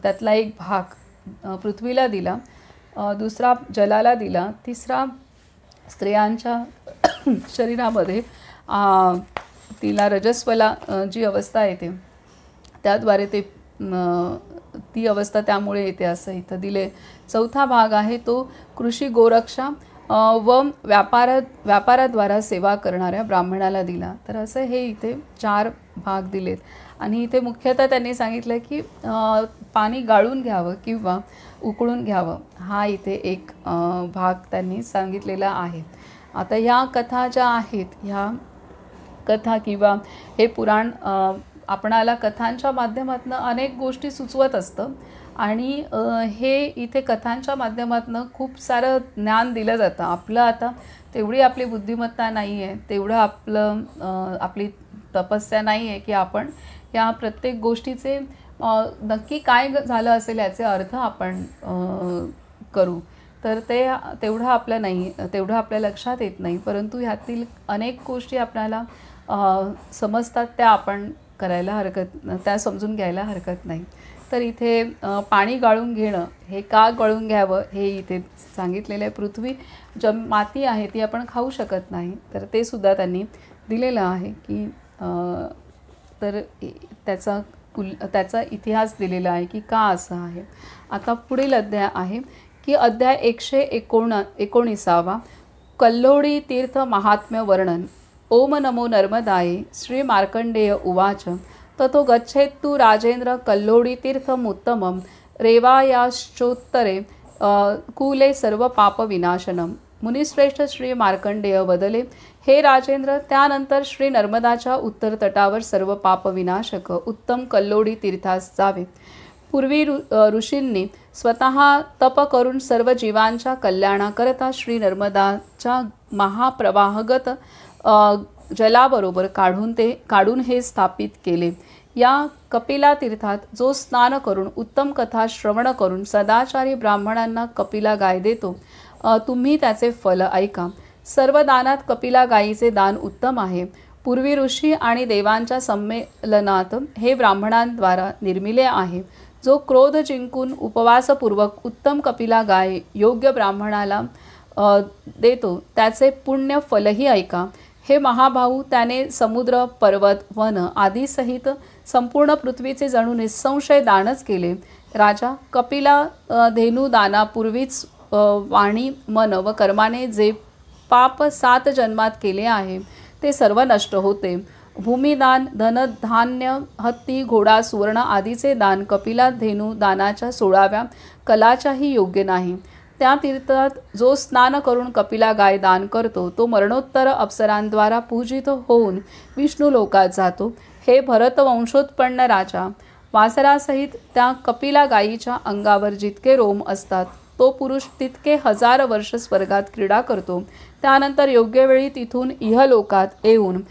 त्यातला एक भाग पृथ्वीला दिला, दुसरा जलाला दिला, तिसरा स्त्रियांच्या शरीरामध्ये तिला रजस्वला जी अवस्था येते त्याद्वारे ते ती अवस्था त्यामुळे येते असं इथं दिले. चौथा भाग आहे तो कृषी गोरक्षा व व्यापाराद्वारा सेवा करणाऱ्या ब्राह्मणाला दिला. तर असं हे इथे 4 भाग दिलेत. आणि इथे मुख्यतः त्यांनी सांगितलं की पाणी गाळून घ्यावं किंवा उकळून घ्यावं, हा इथे एक भाग त्यांनी सांगितलेला आहे. आता ह्या कथा ज्या आहेत, ह्या कथा किंवा हे पुराण आपणाला कथांच्या माध्यमातून अनेक गोष्टी सुचवत असतं आणि हे इथे कथांच्या माध्यमातून खूप सारं ज्ञान दिलं जातं. आपलं आता तेवढी आपली बुद्धिमत्ता नाही आहे, तेवढं आपली तपस्या नाही आहे की आपण या प्रत्येक गोष्टीचे नक्की काय झालं असेल याचे अर्थ आपण करू. तर तेवढं आपलं नाही, तेवढं आपल्या लक्षात येत नाही. परंतु ह्यातील अनेक गोष्टी आपल्याला समजतात, त्या आपण करायला त्या समजून घ्यायला हरकत नाही. तर इथे पाणी गाळून घेणं, हे का गाळून घ्यावं हे इथे सांगितलेलं आहे. पृथ्वी माती आहे ती आपण खाऊ शकत नाही, तर ते सुद्धा त्यांनी दिलेलं आहे की तर त्याचा इतिहास दिलेला आहे की का असं आहे. आता पुढील अध्याय आहे की अध्याय 119 कल्लोळी तीर्थ महात्म्य वर्णन. ओम नमो नर्मदाये. श्री मार्कंडेय उवाच. ततो गच्छेत्तु राजेंद्र कल्लोळी तीर्थमुत्तमं रेवायाश्चोत्तरे कूले सर्व पाप विनाशनम. मुनिश्रेष्ठ श्री मार्कंडेय वदले, हे राजेंद्र, त्यानंतर श्री नर्मदाच्या उत्तर तटावर सर्व पाप विनाशक उत्तम कल्लोळी तीर्थास जावे. पूर्वी ऋषींनी स्वतः तप करून सर्व जीवांच्या कल्याणाकरता श्री नर्मदाच्या महाप्रवाहगत जलाबरोबर काढून हे स्थापित केले. या कपिला तीर्थात जो स्नान करून उत्तम कथा श्रवण करून सदाचारी ब्राह्मणांना कपिला गाय देतो, तुम्ही त्याचे फल ऐका. सर्व दानात कपिला गायीचे दान उत्तम आहे. पूर्वी ऋषी आणि देवांच्या संमेलनात हे ब्राह्मणांद्वारा निर्मिले आहे. जो क्रोध जिंकून उपवासपूर्वक उत्तम कपिला गाय योग्य ब्राह्मणाला देतो, त्याचे पुण्य फलही ऐका. हे महाभाऊ, त्याने समुद्र, पर्वत, वन आदी सहित संपूर्ण पृथ्वीचे जणू निसंशय दानच केले. राजा, कपिला धेनू दानापूर्वीच वाणी, मन व कर्माने जे पाप 7 जन्मात केले आहे ते सर्व नष्ट होते. भूमिदान, धनधान्य, हत्ती, घोडा, सुवर्ण आदीचे दान कपिला धेनू दानाच्या 16व्या कलाच्याही योग्य नाही. त्या तीर्थात जो स्नान करून कपिला गाय दान करतो तो मरणोत्तर अप्सरांद्वारा पूजित होऊन विष्णू लोकात जातो. हे भरत वंशोत्पन्न राजा, वासरासहित त्या कपिला गायीच्या अंगावर जितके रोम असतात तो पुरुष तितके 1000 वर्ष स्वर्गात क्रीडा करतो. त्यानंतर योग्य वेळी तिथून इहलोकात येऊन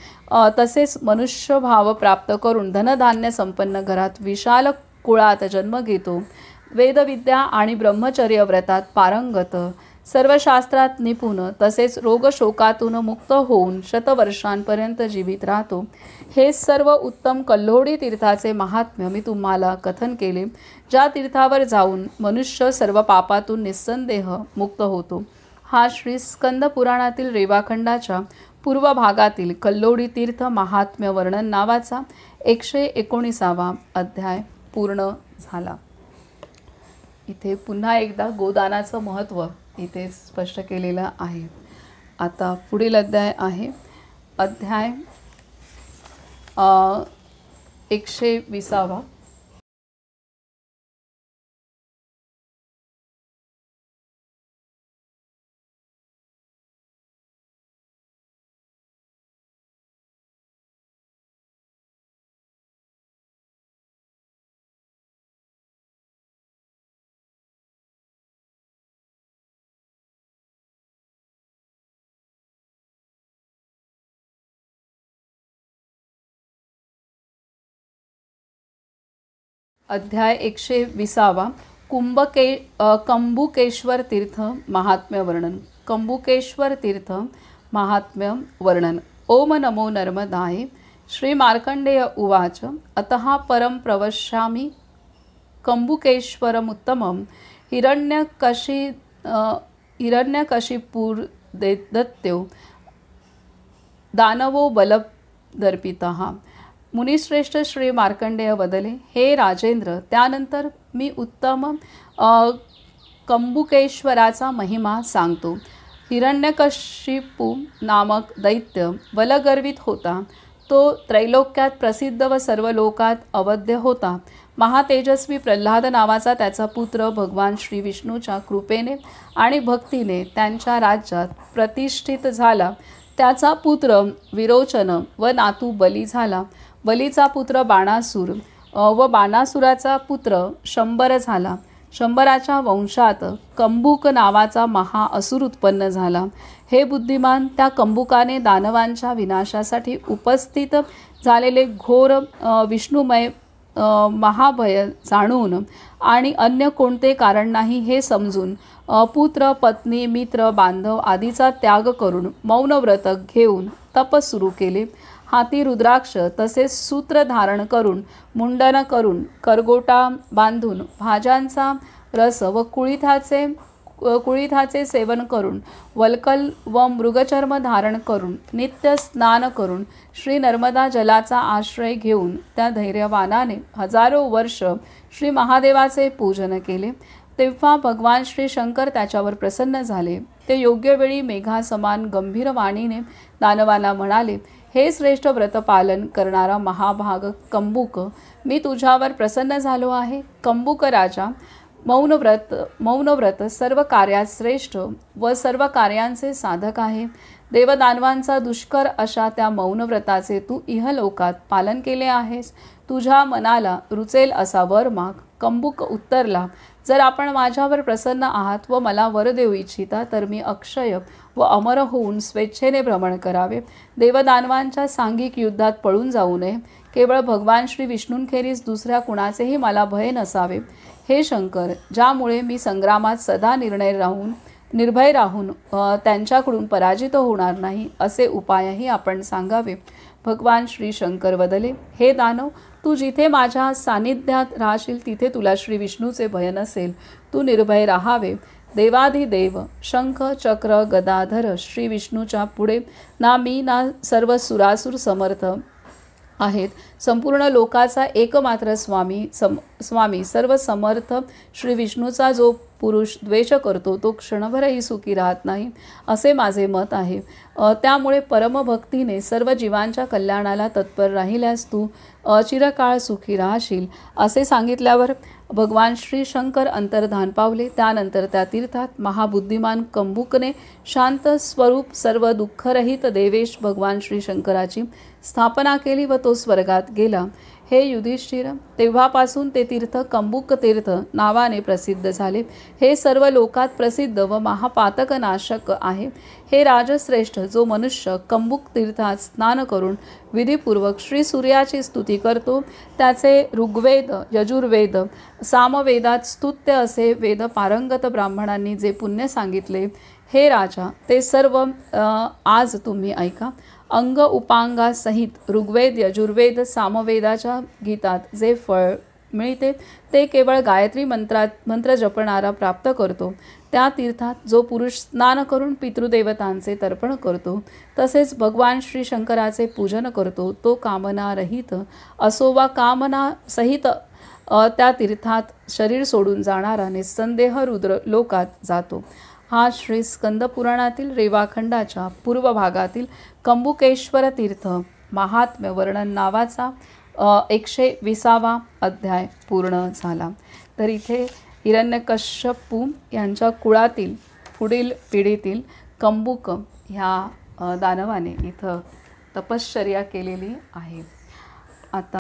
तसेच मनुष्यभाव प्राप्त करून धनधान्य संपन्न घरात विशाल कुळात जन्म घेतो. वेदविद्या आणि ब्रह्मचर्य व्रतात पारंगत, सर्व शास्त्रात निपुण, तसेच रोगशोकातून मुक्त होऊन शतवर्षांपर्यंत जीवित राहतो. हे सर्व उत्तम कल्होडी तीर्थाचे महात्म्य मी तुम्हाला कथन केले. ज्या तीर्थावर जाऊन मनुष्य सर्व पापातून निस्संदेह मुक्त होतो. हा श्री स्कंद पुराणातील रेवाखंडाच्या पूर्व भागातील कल्लोडी तीर्थ महात्म्य वर्णन नावाचा 119वा अध्याय पूर्ण झाला. इथे पुन्हा एकदा गोदानाचं महत्त्व इथे स्पष्ट केलेलं आहे. आता पुढील अध्याय आहे अध्याय 120वा. अध्याय 120वा. कंबुकेश्वर तीर्थ महात्म्य वर्णन. कंबुकेश्वर तीर्थ महात्म्य वर्णन. ओम नमो नर्मदाय. श्री मार्कंडेय उवाच. अतः परं प्रवक्ष्यामि कंबुकेश्वरमुत्तमं हिरण्यकशिपुर्दैत्यो दानवो बलदर्पितः. मुनिश्रेष्ठ श्री मार्कंडेय वदले, हे राजेंद्र, त्यानंतर मी उत्तम कंबुकेश्वराचा महिमा सांगतो. हिरण्यकशिपू नामक दैत्य बलगर्वित होता. तो त्रैलोक्यात प्रसिद्ध व सर्व लोकात अवध्य होता. महातेजस्वी प्रल्हाद नावाचा त्याचा पुत्र भगवान श्री विष्णूच्या कृपेने आणि भक्तीने त्यांच्या राज्यात प्रतिष्ठित झाला. त्याचा पुत्र विरोचन व नातू बली झाला. बलीचा पुत्र बाणासूर व बाणासुराचा पुत्र शंबर झाला. शंबराच्या वंशात कंबुक नावाचा महाअसुर उत्पन्न झाला. हे बुद्धिमान, त्या कंबुकाने दानवांच्या विनाशासाठी उपस्थित झालेले घोर विष्णुमय महाभय जाणून आणि अन्य कोणते कारण नाही हे समजून पुत्र, पत्नी, मित्र, बांधव आदीचा त्याग करून मौनव्रत घेऊन तप सुरू केले. हाती रुद्राक्ष तसेच सूत्र धारण करून, मुंडन करून, करगोटा बांधून, भाज्यांचा रस व कुळिथाचे सेवन करून, वल्कल व मृगचर्म धारण करून, नित्य स्नान करून, श्री नर्मदा जलाचा आश्रय घेऊन त्या धैर्यवानाने हजारो वर्ष श्री महादेवाचे पूजन केले. तेव्हा भगवान श्री शंकर त्याच्यावर प्रसन्न झाले. ते योग्य वेळी मेघासमान गंभीर वाणीने दानवांना म्हणाले, हे श्रेष्ठ व्रतपालन करणारा महाभाग कंबुक, मी तुझ्यावर प्रसन्न झालो आहे. कंबुक राजा, मौनव्रत सर्व कार्यात श्रेष्ठ व सर्व कार्यांचे साधक आहे. देवदानवांचा दुष्कर अशा त्या मौनव्रताचे तू इहलोकात पालन केले आहेस. तुझ्या मनाला रुचेल असा वर माग. कंबुक उत्तरला, जर आपण माझ्यावर प्रसन्न आहात व मला वर देऊ इच्छिता तर मी अक्षय व अमर होऊन स्वेच्छेने भ्रमण करावे. देवदानवांच्या सांघिक युद्धात पळून जाऊ नये. केवळ भगवान श्री विष्णूंखेरीज दुसऱ्या कुणाचेही मला भय नसावे. हे शंकर, ज्यामुळे मी संग्रामात सदा निर्भय राहून त्यांच्याकडून पराजित होणार नाही असे उपायही आपण सांगावे. भगवान श्री शंकर वदले, हे दानव, तू जिथे माझ्या सानिध्यात राहशील तिथे तुला श्री विष्णूचे भय नसेल. तू निर्भय राहावे. देवाधिदेव शंख चक्र गदाधर श्री विष्णूच्या पुढे ना मी ना सर्व सुरासुर समर्थ आहेत. संपूर्ण लोकाचा एकमात्र स्वामी सर्व समर्थ श्री विष्णूचा जो पुरुष द्वेष करतो तो क्षणभरही सुखी राहत नाही असे माझे मत आहे. त्यामुळे परमभक्तीने सर्व जीवांच्या कल्याणाला तत्पर राहिल्यास तू चिरकाळ सुखी राहशील. असे सांगितल्यावर भगवान श्री शंकर अंतर्धान पावले. त्यानंतर त्या तीर्थात महाबुद्धिमान कंबुकने शांत स्वरूप सर्व दुःखरहित देवेश भगवान श्री शंकराची स्थापना केली व तो स्वर्गात गेला. हे युधिष्ठिर, तेव्हापासून ते तीर्थ कंबुक तीर्थ नावाने प्रसिद्ध झाले. हे सर्व लोकात प्रसिद्ध व महापातकनाशक आहे. हे राजश्रेष्ठ, जो मनुष्य कंबुक तीर्थात स्नान करून विधीपूर्वक श्री सूर्याची स्तुती करतो, त्याचे ऋग्वेद, यजुर्वेद, सामवेदात स्तुत्य असे वेद पारंगत ब्राह्मणांनी जे पुण्य सांगितले, हे राजा, ते सर्व आज तुम्ही ऐका. अंग उपांगासहित ऋग्वेद, यजुर्वेद, सामवेदाच्या गीतात जे फळ मिळते ते केवळ गायत्री मंत्र जपणारा प्राप्त करतो. त्या तीर्थात जो पुरुष स्नान करून पितृदेवतांचे तर्पण करतो, तसेच भगवान श्री शंकराचे पूजन करतो, तो कामनारहित असो वा कामना सहित त्या तीर्थात शरीर सोडून जाणारा निस्संदेह रुद्र लोकात जातो. हा श्री स्कंद पुराणातील रेवाखंडाच्या पूर्व भागातील कंबुकेश्वर तीर्थ महात्म्य वर्णन नावाचा 120वा अध्याय पूर्ण झाला. तर इथे हिरण्यकश्यपू यांच्या कुळातील पुढील पिढीतील कंबुक ह्या दानवाने इथं तपश्चर्या केलेली आहे. आता